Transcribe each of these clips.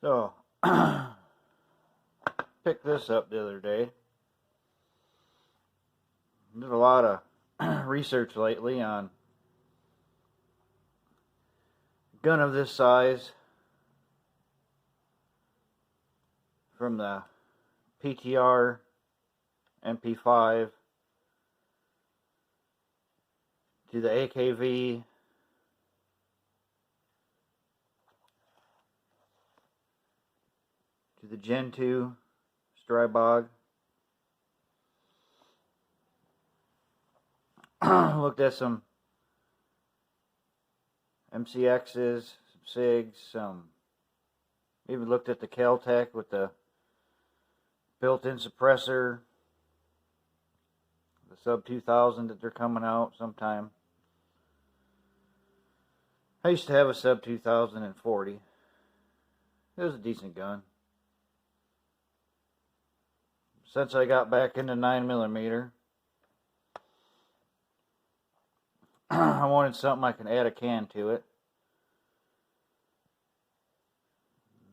So, picked this up the other day. Did a lot of research lately on a gun of this size from the PTR MP5 to the AKV to the Gen 2 STRIBOG. Looked at some MCXs, some SIGs, even looked at the Kel-Tec with the built-in suppressor, the sub 2000 that they're coming out sometime. I used to have a sub 2040. It was a decent gun. Since I got back into 9mm, I wanted something I can add a can to it.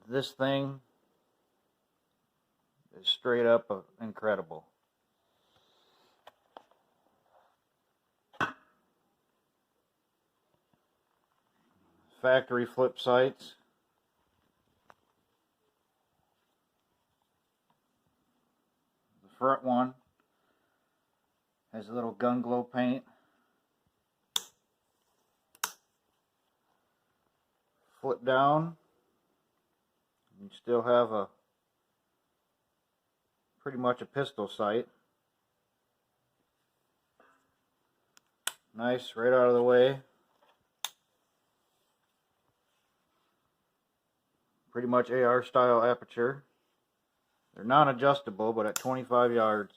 This thing is straight up incredible. Factory flip sights. The front one has a little gun glow paint. Flip down, you still have a pretty much a pistol sight. Nice, right out of the way. Pretty much AR style aperture. They're non-adjustable, but at 25 yards,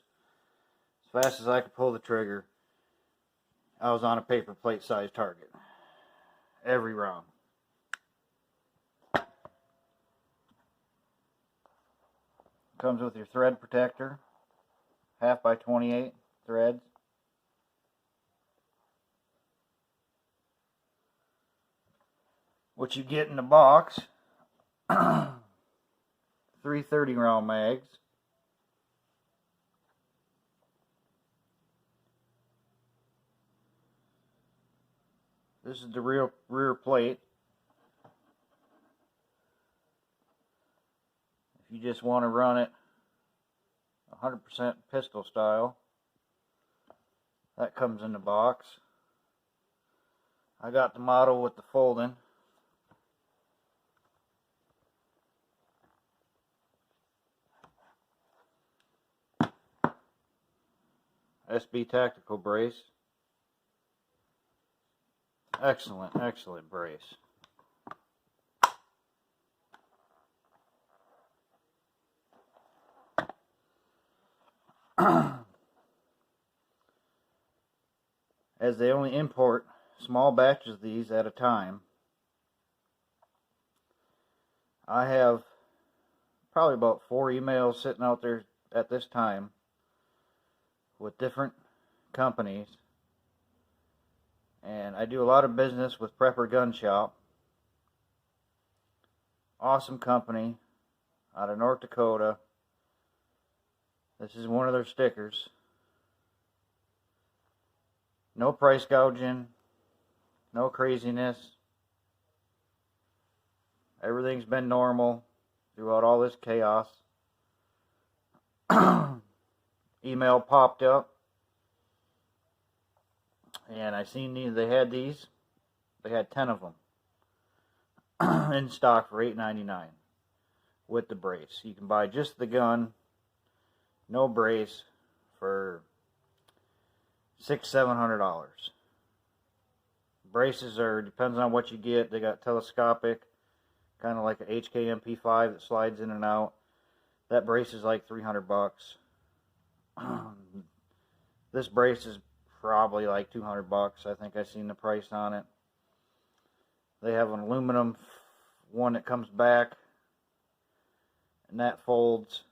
as fast as I could pull the trigger, I was on a paper plate size target every round. Comes with your thread protector, 1/2 by 28 threads. What you get in the box, 3 30-round mags, this is the rear plate. If you just want to run it 100% pistol style, that comes in the box. I got the model with the folding. SB tactical brace. Excellent, excellent brace. As they only import small batches of these at a time, I have probably about 4 emails sitting out there at this time with different companies, and I do a lot of business with Prepper Gun Shop. Awesome company out of North Dakota. This is one of their stickers. No price gouging, no craziness. Everything's been normal throughout all this chaos. Email popped up, and I seen they had these. They had 10 of them in stock for $8.99 with the brace. You can buy just the gun, no brace, for $600–700. Braces depends on what you get. They got telescopic, kind of like an HK MP5 that slides in and out. That brace is like $300. This brace is probably like $200. I think I seen the price on it. They have an aluminum one that comes back, and that folds.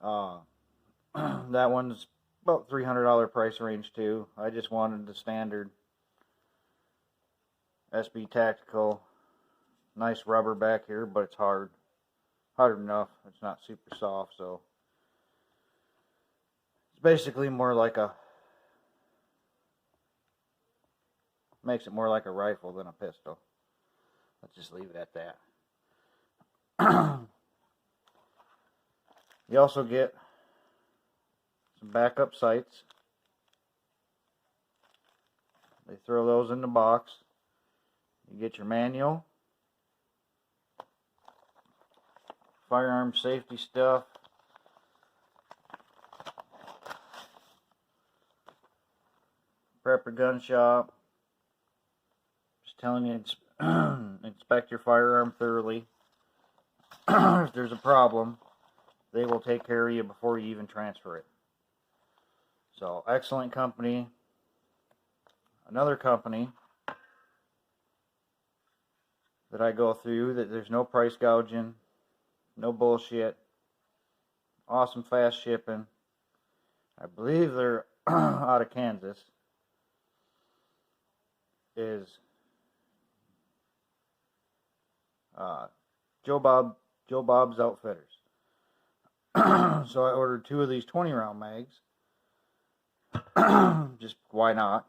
That one's about $300 price range too. I just wanted the standard SB Tactical. Nice rubber back here, but it's hard. Hard enough. It's not super soft, so it's basically more like a, makes it more like a rifle than a pistol. Let's just leave it at that. You also get some backup sights. They throw those in the box. You get your manual, firearm safety stuff, Prepper Gun Shop. Just telling you, inspect your firearm thoroughly. If there's a problem, they will take care of you before you even transfer it. So, excellent company. Another company that I go through, that there's no price gouging, no bullshit, awesome fast shipping. I believe they're out of Kansas. Is Joe Bob's Outfitters. So I ordered 2 of these 20-round mags. Just why not?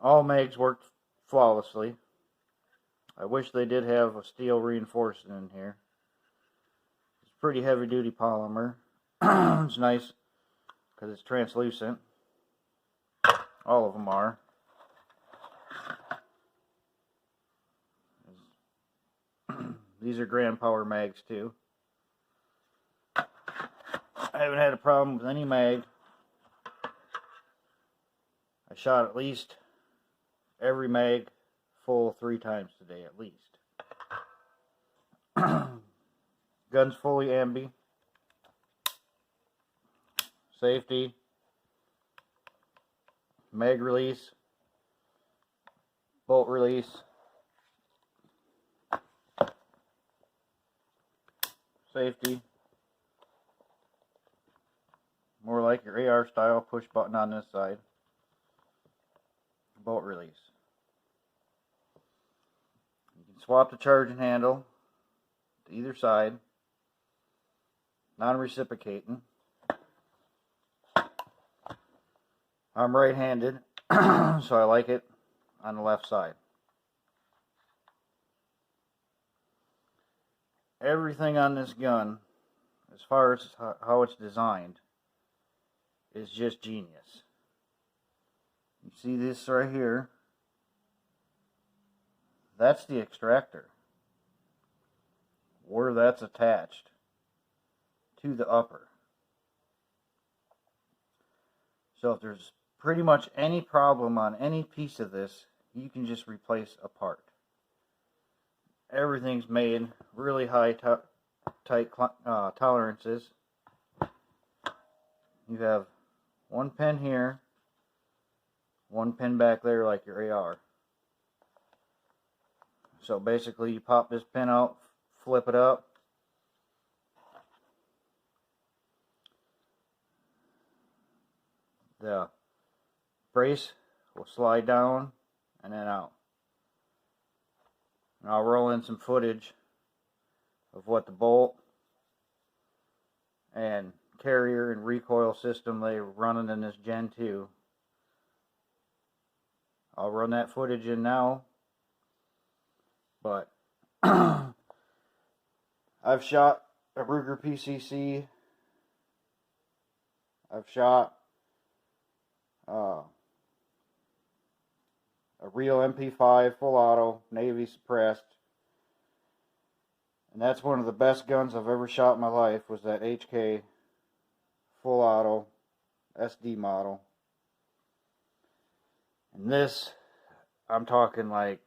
All mags worked flawlessly. I wish they did have a steel reinforcement in here. It's pretty heavy duty polymer. It's nice because it's translucent. All of them are. These are Grand Power mags too. I haven't had a problem with any mag. I shot at least every mag full 3 times today, at least. Gun's fully ambi. Safety. Mag release. Bolt release. Safety. More like your AR style, push button on this side. Bolt release. You can swap the charging handle to either side. Non-reciprocating. I'm right-handed, so I like it on the left side. Everything on this gun, as far as how it's designed, is just genius. You see this right here? That's the extractor. Where that's attached to the upper. So if there's pretty much any problem on any piece of this, you can just replace a part. Everything's made really high tight tolerances. You have 1 pin here, 1 pin back there like your AR. So basically you pop this pin out, flip it up. The brace will slide down and then out. And I'll roll in some footage of what the bolt and carrier and recoil system they're running in this Gen 2. I'll run that footage in now. But I've shot a Ruger PCC. I've shot a real MP5 full auto, Navy suppressed. And that's one of the best guns I've ever shot in my life, was that HK full auto SD model. And this, I'm talking like,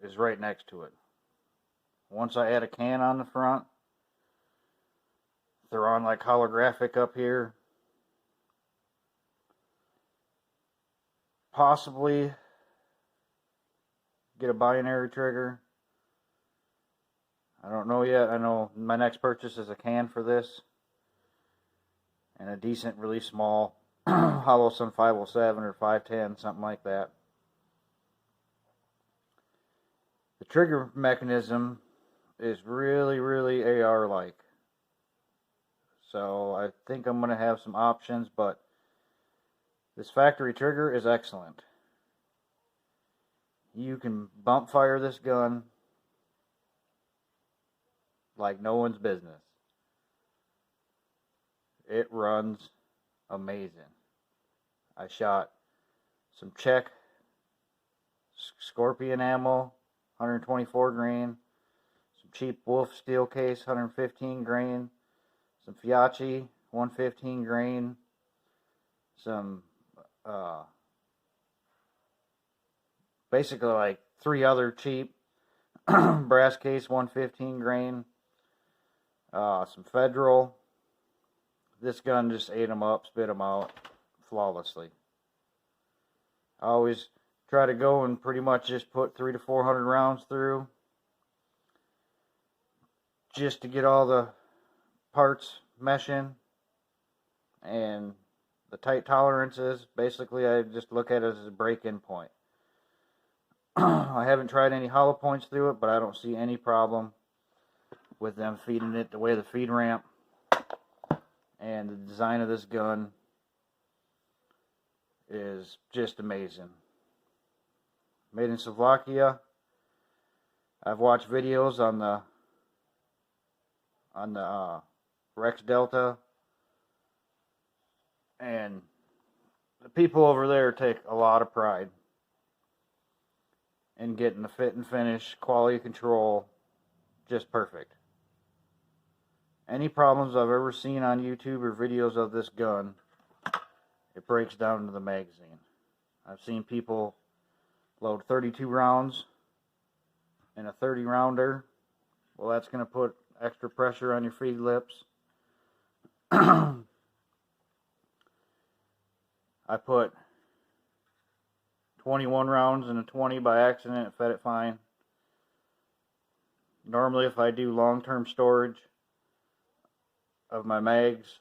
is right next to it. Once I add a can on the front, they're on like holographic up here. Possibly get a binary trigger. I don't know yet. I know my next purchase is a can for this and a decent, really small hollow some 507 or 510, something like that. The trigger mechanism is really, really AR-like. So I think I'm going to have some options, but this factory trigger is excellent. You can bump fire this gun like no one's business. It runs amazing. I shot some Czech Scorpion ammo, 124 grain, some cheap Wolf steel case, 115 grain, some Fiachi, 115 grain, some basically like 3 other cheap brass case, 115 grain, some Federal. This gun just ate them up, spit them out flawlessly. I always try to go and pretty much just put 300 to 400 rounds through, just to get all the parts meshing and the tight tolerances. Basically, I just look at it as a break-in point. I haven't tried any hollow points through it, but I don't see any problem with them feeding it the way the feed ramp and the design of this gun is just amazing. Made in Slovakia. I've watched videos on the Rex Delta, and the people over there take a lot of pride in getting the fit and finish, quality control, just perfect. Any problems I've ever seen on YouTube or videos of this gun, it breaks down to the magazine. I've seen people load 32 rounds in a 30 rounder. Well, that's going to put extra pressure on your feed lips. I put 21 rounds in a 20 by accident. It fed it fine. Normally, if I do long-term storage of my mags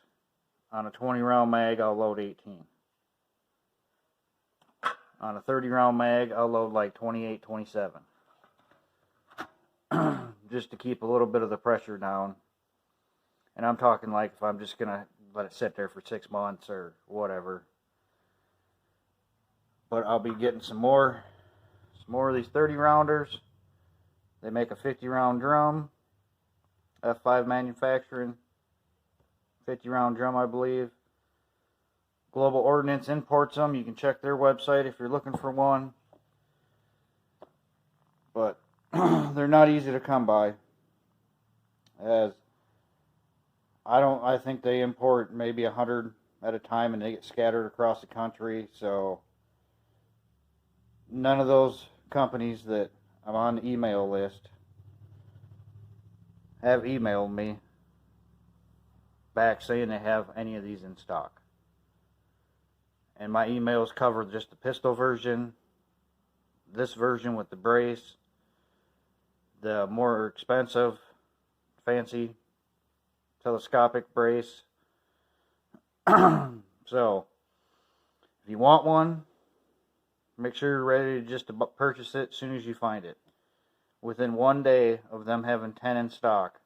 on a 20 round mag, I'll load 18. On a 30 round mag, I'll load like 28, 27. Just to keep a little bit of the pressure down. And I'm talking like if I'm just going to let it sit there for 6 months or whatever. But I'll be getting some more of these 30 rounders. They make a 50 round drum. F5 manufacturing. 50 round drum, I believe. Global Ordnance imports them. You can check their website if you're looking for one. But they're not easy to come by. As I think they import maybe 100 at a time and they get scattered across the country. So none of those companies that I'm on the email list have emailed me back saying they have any of these in stock. And my emails cover just the pistol version, this version with the brace, the more expensive, fancy, telescopic brace. So, if you want one, make sure you're ready to just purchase it as soon as you find it. Within 1 day of them having 10 in stock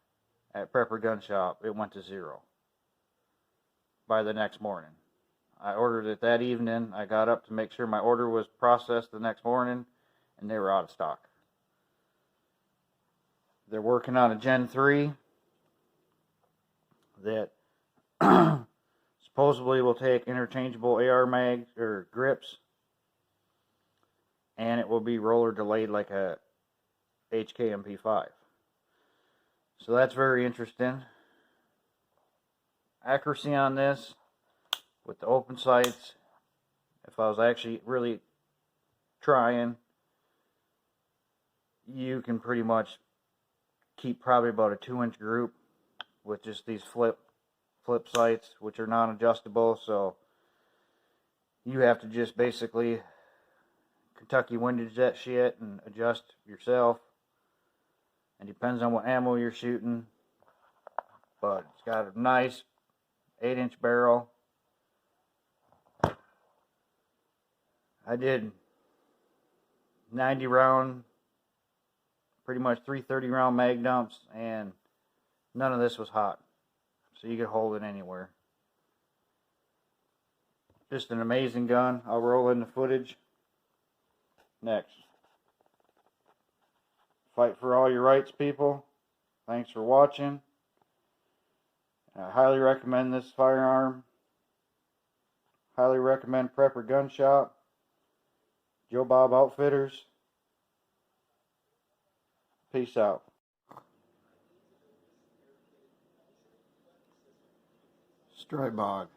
at Prepper Gun Shop, it went to 0 by the next morning. I ordered it that evening. I got up to make sure my order was processed the next morning, and they were out of stock. They're working on a Gen 3 that supposedly will take interchangeable AR mags or grips, and it will be roller delayed like a HK-MP5. So that's very interesting. Accuracy on this with the open sights, if I was actually really trying, you can pretty much keep probably about a 2-inch group with just these flip sights, which are non-adjustable. So you have to just basically Kentucky windage that shit and adjust yourself. and depends on what ammo you're shooting, but it's got a nice 8-inch barrel. I did 90 round, pretty much 330 round mag dumps, and none of this was hot, so you could hold it anywhere. Just an amazing gun. I'll roll in the footage next. Fight for all your rights, people. Thanks for watching. I highly recommend this firearm. Highly recommend Prepper Gun Shop. Joe Bob Outfitters. Peace out. STRIBOG.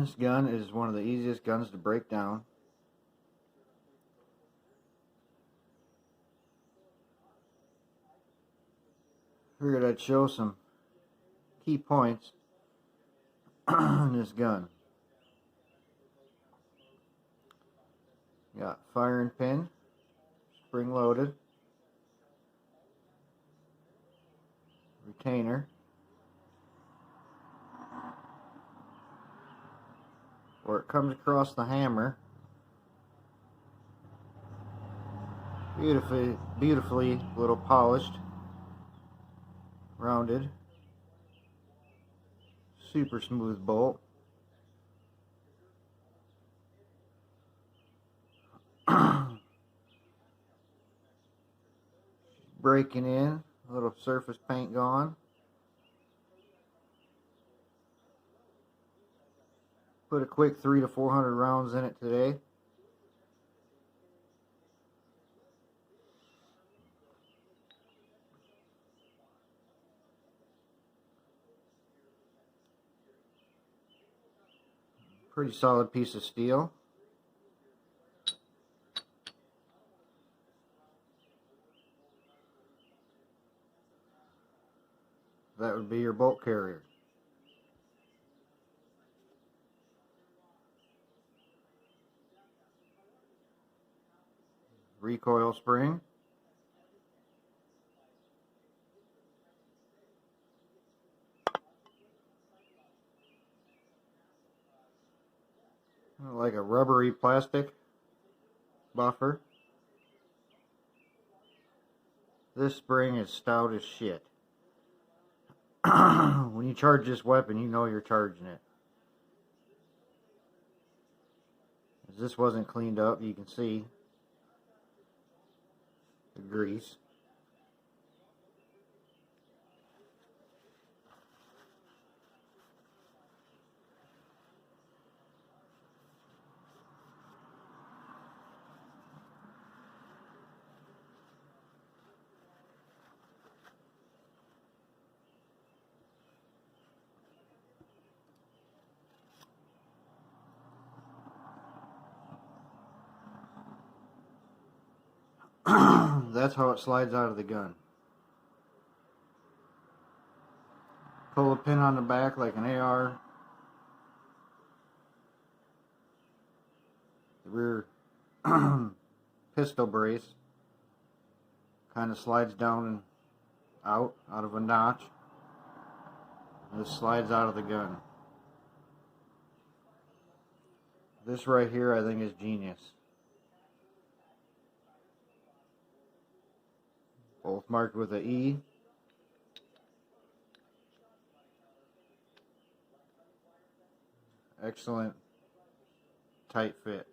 This gun is one of the easiest guns to break down. Figured I'd show some key points on this gun. Got firing pin, spring loaded, retainer, where it comes across the hammer, beautifully little polished, rounded, super smooth bolt. Breaking in, a little surface paint gone. Put a quick 300 to 400 rounds in it today. Pretty solid piece of steel. That would be your bolt carrier. Recoil spring. Like a rubbery plastic buffer. This spring is stout as shit. When you charge this weapon, you know you're charging it. As this wasn't cleaned up, you can see the grease. That's how it slides out of the gun. Pull a pin on the back like an AR. The rear pistol brace kind of slides down and out of a notch. This slides out of the gun. This right here I think is genius. Both marked with an E. Excellent tight fit.